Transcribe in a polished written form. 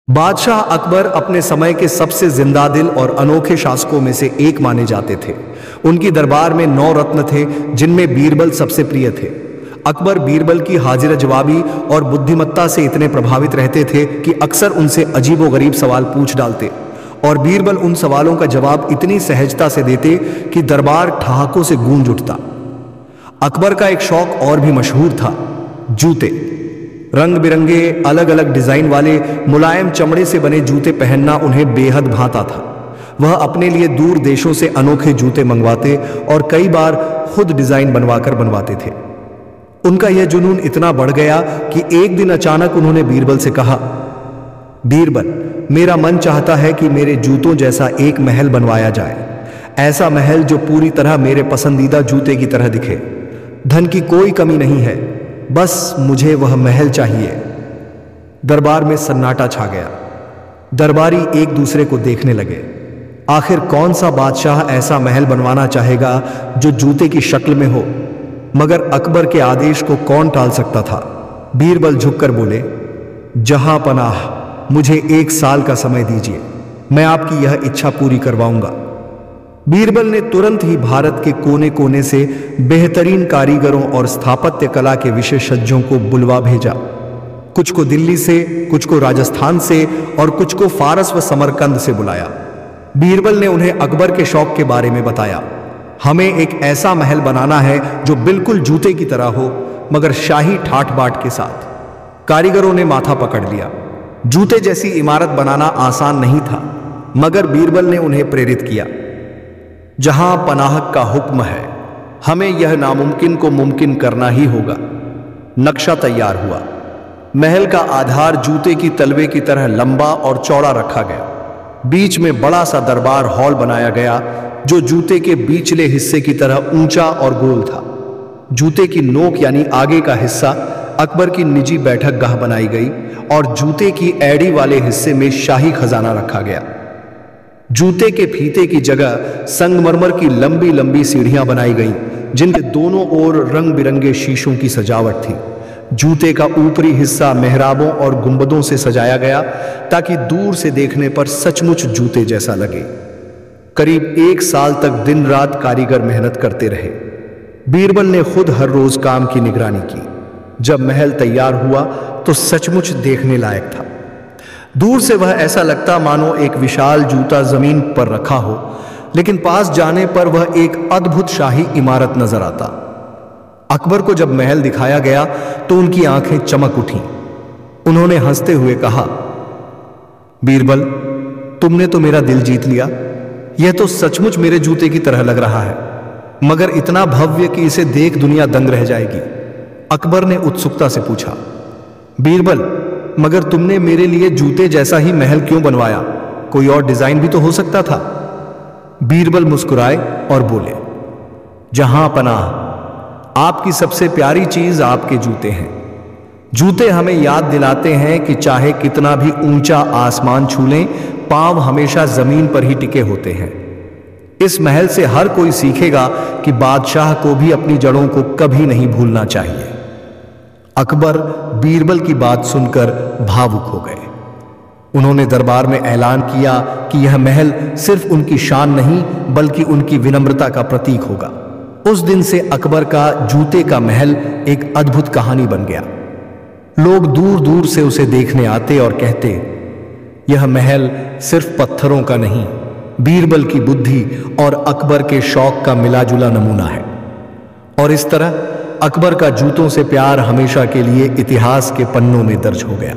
बादशाह अकबर अपने समय के सबसे जिंदादिल और अनोखे शासकों में से एक माने जाते थे। उनकी दरबार में 9 रत्न थे, जिनमें बीरबल सबसे प्रिय थे। अकबर बीरबल की हाजिर जवाबी और बुद्धिमत्ता से इतने प्रभावित रहते थे कि अक्सर उनसे अजीबोगरीब सवाल पूछ डालते और बीरबल उन सवालों का जवाब इतनी सहजता से देते कि दरबार ठहाकों से गूंज उठता। अकबर का एक शौक और भी मशहूर था, जूते। रंग बिरंगे अलग अलग डिजाइन वाले मुलायम चमड़े से बने जूते पहनना उन्हें बेहद भाता था। वह अपने लिए दूर देशों से अनोखे जूते मंगवाते और कई बार खुद डिजाइन बनवाते थे। उनका यह जुनून इतना बढ़ गया कि एक दिन अचानक उन्होंने बीरबल से कहा, बीरबल, मेरा मन चाहता है कि मेरे जूतों जैसा एक महल बनवाया जाए। ऐसा महल जो पूरी तरह मेरे पसंदीदा जूते की तरह दिखे। धन की कोई कमी नहीं है, बस मुझे वह महल चाहिए। दरबार में सन्नाटा छा गया। दरबारी एक दूसरे को देखने लगे। आखिर कौन सा बादशाह ऐसा महल बनवाना चाहेगा जो जूते की शक्ल में हो, मगर अकबर के आदेश को कौन टाल सकता था। बीरबल झुककर बोले, जहां पनाह, मुझे 1 साल का समय दीजिए, मैं आपकी यह इच्छा पूरी करवाऊंगा। बीरबल ने तुरंत ही भारत के कोने कोने से बेहतरीन कारीगरों और स्थापत्य कला के विशेषज्ञों को बुलवा भेजा। कुछ को दिल्ली से, कुछ को राजस्थान से और कुछ को फारस व समरकंद से बुलाया। बीरबल ने उन्हें अकबर के शौक के बारे में बताया। हमें एक ऐसा महल बनाना है जो बिल्कुल जूते की तरह हो, मगर शाही ठाठ बाट के साथ। कारीगरों ने माथा पकड़ लिया। जूते जैसी इमारत बनाना आसान नहीं था, मगर बीरबल ने उन्हें प्रेरित किया। जहां पनाह का हुक्म है, हमें यह नामुमकिन को मुमकिन करना ही होगा। नक्शा तैयार हुआ। महल का आधार जूते की तलवे की तरह लंबा और चौड़ा रखा गया। बीच में बड़ा सा दरबार हॉल बनाया गया जो जूते के बीचले हिस्से की तरह ऊंचा और गोल था। जूते की नोक यानी आगे का हिस्सा अकबर की निजी बैठक गाह बनाई गई और जूते की एड़ी वाले हिस्से में शाही खजाना रखा गया। जूते के फीते की जगह संगमरमर की लंबी लंबी सीढ़ियां बनाई गईं, जिनके दोनों ओर रंग बिरंगे शीशों की सजावट थी। जूते का ऊपरी हिस्सा मेहराबों और गुंबदों से सजाया गया ताकि दूर से देखने पर सचमुच जूते जैसा लगे। करीब 1 साल तक दिन रात कारीगर मेहनत करते रहे। बीरबल ने खुद हर रोज काम की निगरानी की। जब महल तैयार हुआ तो सचमुच देखने लायक था। दूर से वह ऐसा लगता मानो एक विशाल जूता जमीन पर रखा हो, लेकिन पास जाने पर वह एक अद्भुत शाही इमारत नजर आता। अकबर को जब महल दिखाया गया तो उनकी आंखें चमक उठीं। उन्होंने हंसते हुए कहा, बीरबल, तुमने तो मेरा दिल जीत लिया। यह तो सचमुच मेरे जूते की तरह लग रहा है, मगर इतना भव्य कि इसे देख दुनिया दंग रह जाएगी। अकबर ने उत्सुकता से पूछा, बीरबल, मगर तुमने मेरे लिए जूते जैसा ही महल क्यों बनवाया? कोई और डिजाइन भी तो हो सकता था। बीरबल मुस्कुराए और बोले, जहां पनाह, आपकी सबसे प्यारी चीज आपके जूते हैं। जूते हमें याद दिलाते हैं कि चाहे कितना भी ऊंचा आसमान छू लें, पांव हमेशा जमीन पर ही टिके होते हैं। इस महल से हर कोई सीखेगा कि बादशाह को भी अपनी जड़ों को कभी नहीं भूलना चाहिए। अकबर बीरबल की बात सुनकर भावुक हो गए। उन्होंने दरबार में ऐलान किया कि यह महल सिर्फ उनकी शान नहीं, बल्कि उनकी विनम्रता का प्रतीक होगा। उस दिन से अकबर का जूते का महल एक अद्भुत कहानी बन गया। लोग दूर दूर से उसे देखने आते और कहते, यह महल सिर्फ पत्थरों का नहीं, बीरबल की बुद्धि और अकबर के शौक का मिलाजुला नमूना है। और इस तरह अकबर का जूतों से प्यार हमेशा के लिए इतिहास के पन्नों में दर्ज हो गया।